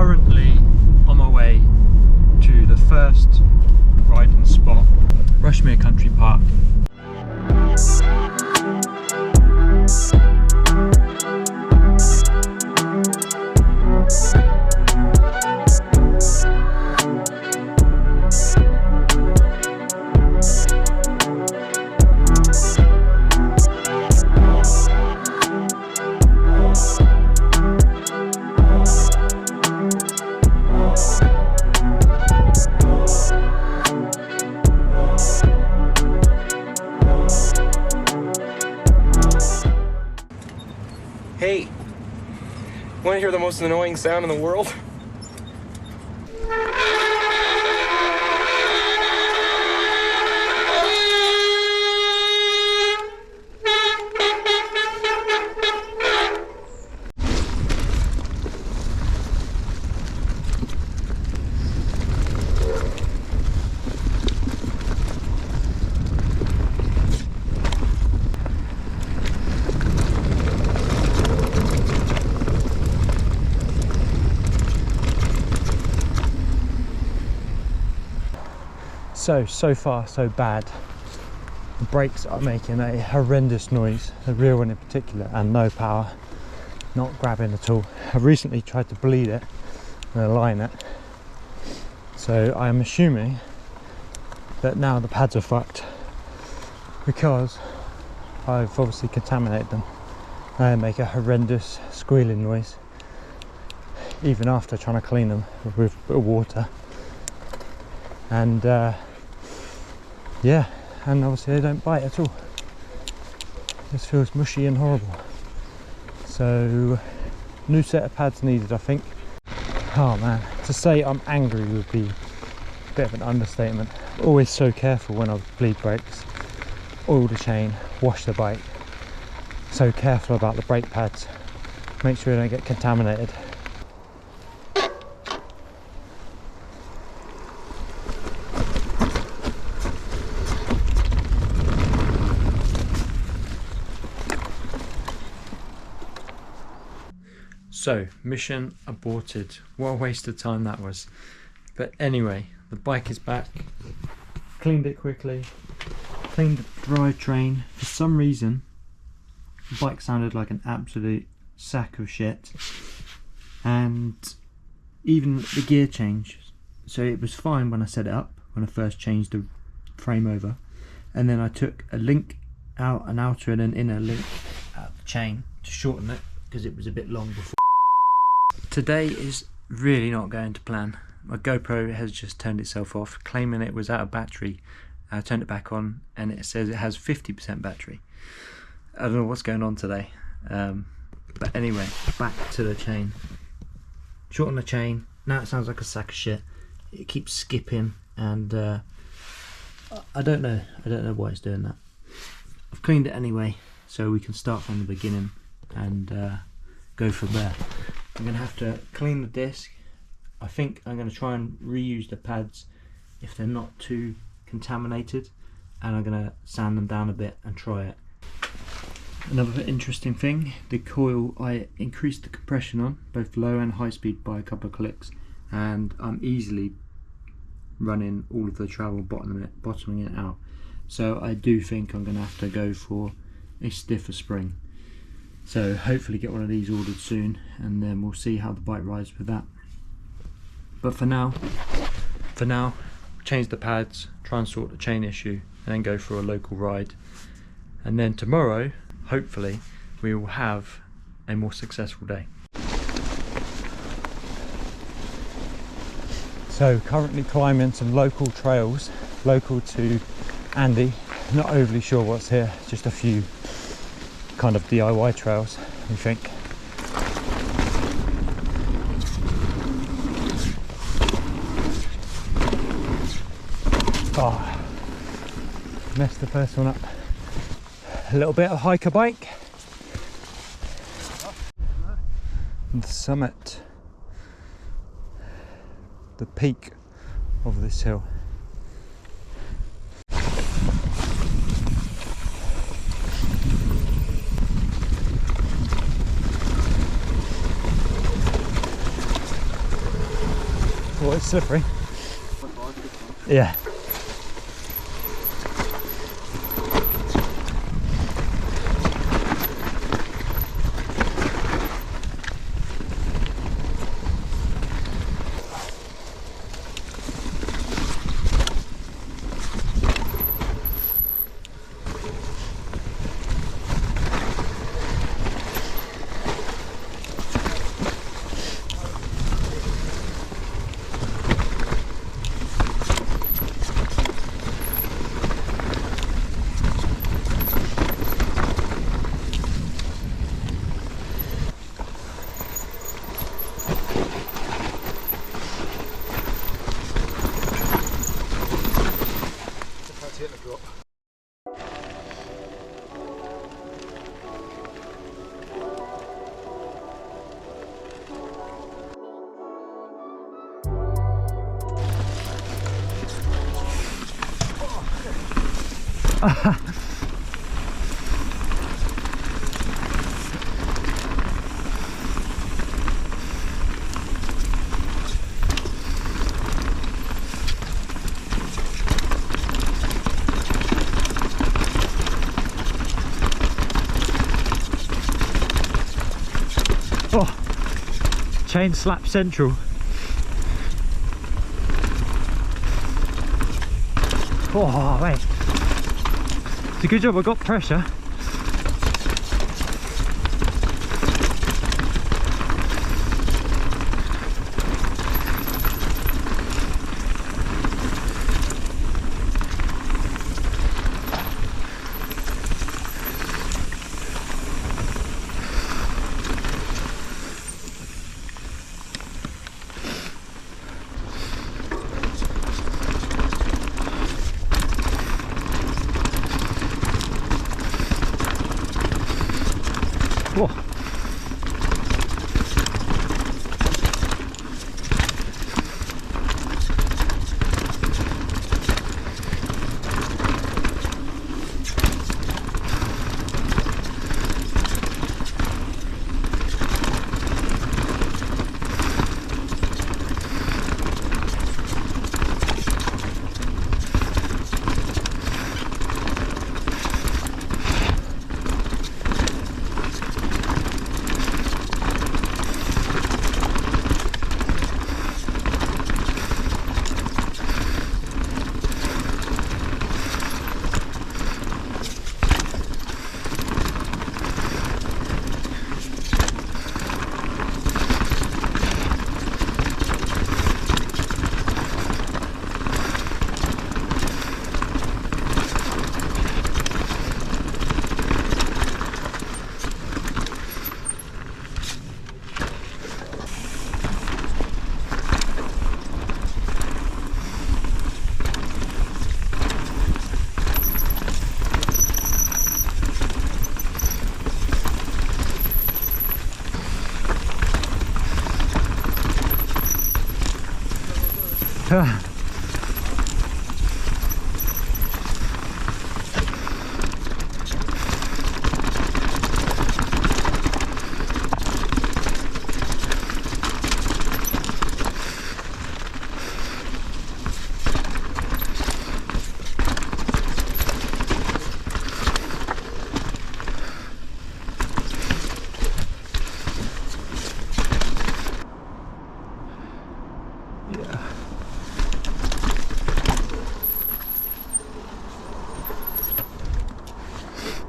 currently on my way to the first riding spot, Rushmere Country Park. Hey, want to hear the most annoying sound in the world? So far so bad. The brakes are making a horrendous noise, the rear one in particular, and no power, not grabbing at all. I've recently tried to bleed it and align it, so I'm assuming that now the pads are fucked because I've obviously contaminated them. They make a horrendous squealing noise even after trying to clean them with water, and yeah, and obviously they don't bite at all. This feels mushy and horrible. So new set of pads needed, I think. Oh man, to say I'm angry would be a bit of an understatement. Always so careful when I bleed brakes. Oil the chain, wash the bike. So careful about the brake pads. Make sure they don't get contaminated. So, mission aborted. What a waste of time that was. But anyway, the bike is back. Cleaned it quickly. Cleaned the drivetrain. For some reason, the bike sounded like an absolute sack of shit. And even the gear change. So it was fine when I set it up, when I first changed the frame over. And then I took a link out, an outer and an inner link out of the chain to shorten it, because it was a bit long before. Today is really not going to plan. My GoPro has just turned itself off, claiming it was out of battery. I turned it back on and it says it has 50% battery. I don't know what's going on today. But anyway, back to the chain. Shorten the chain. Now it sounds like a sack of shit. It keeps skipping and I don't know why it's doing that. I've cleaned it anyway, so we can start from the beginning and go from there. I'm going to have to clean the disc. I think I'm going to try and reuse the pads if they're not too contaminated, and I'm going to sand them down a bit and try it. Another interesting thing, the coil, I increased the compression on both low and high speed by a couple of clicks, and I'm easily running all of the travel bottoming it out. So I do think I'm going to have to go for a stiffer spring. So hopefully get one of these ordered soon, and then we'll see how the bike rides with that. But for now, change the pads, try and sort the chain issue, and then go for a local ride. And then tomorrow, hopefully, we will have a more successful day. So currently climbing some local trails, local to Andy. Not overly sure what's here, just a few kind of DIY trails, we think. Oh, messed the first one up. A little bit of hiker bike. And the summit, the peak of this hill. Oh, it's slippery. Yeah. Oh, chain slap central. Oh, wait. It's a good job I got pressure. Whoa.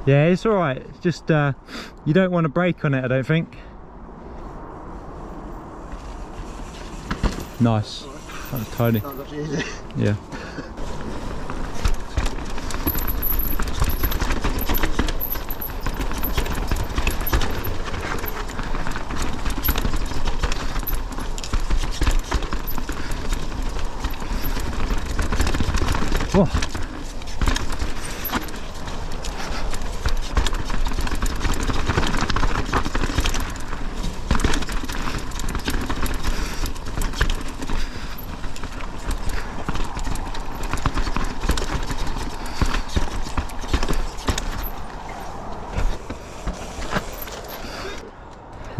Yeah, it's alright. Just you don't want to brake on it, I don't think. Nice. That was tiny. That was actually easy. Yeah. Oh.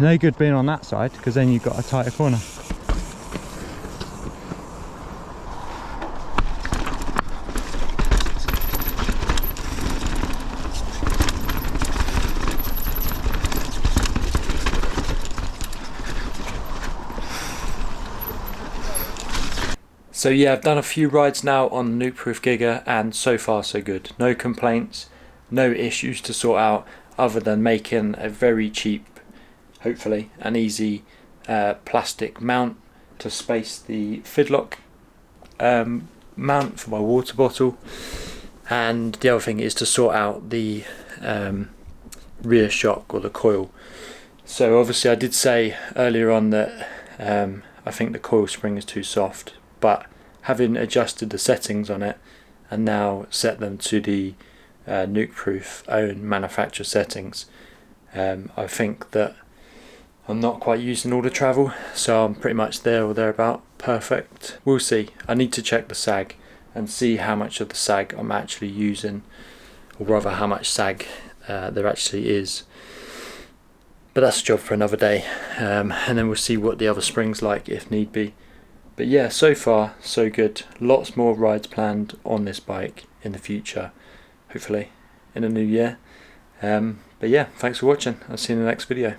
No good being on that side because then you've got a tighter corner. So yeah, I've done a few rides now on the Nukeproof Giga, and so far so good. No complaints, no issues to sort out, other than making a very cheap, hopefully an easy plastic mount to space the fidlock mount for my water bottle. And the other thing is to sort out the rear shock, or the coil. So obviously I did say earlier on that I think the coil spring is too soft, but having adjusted the settings on it and now set them to the Nukeproof own manufacturer settings, I think that I'm not quite using all the travel, so I'm pretty much there or thereabout. Perfect. We'll see. I need to check the sag and see how much of the sag I'm actually using, or rather how much sag there actually is. But that's a job for another day, and then we'll see what the other spring's like if need be. But yeah, so far so good. Lots more rides planned on this bike in the future, hopefully in the new year. But yeah, thanks for watching. I'll see you in the next video.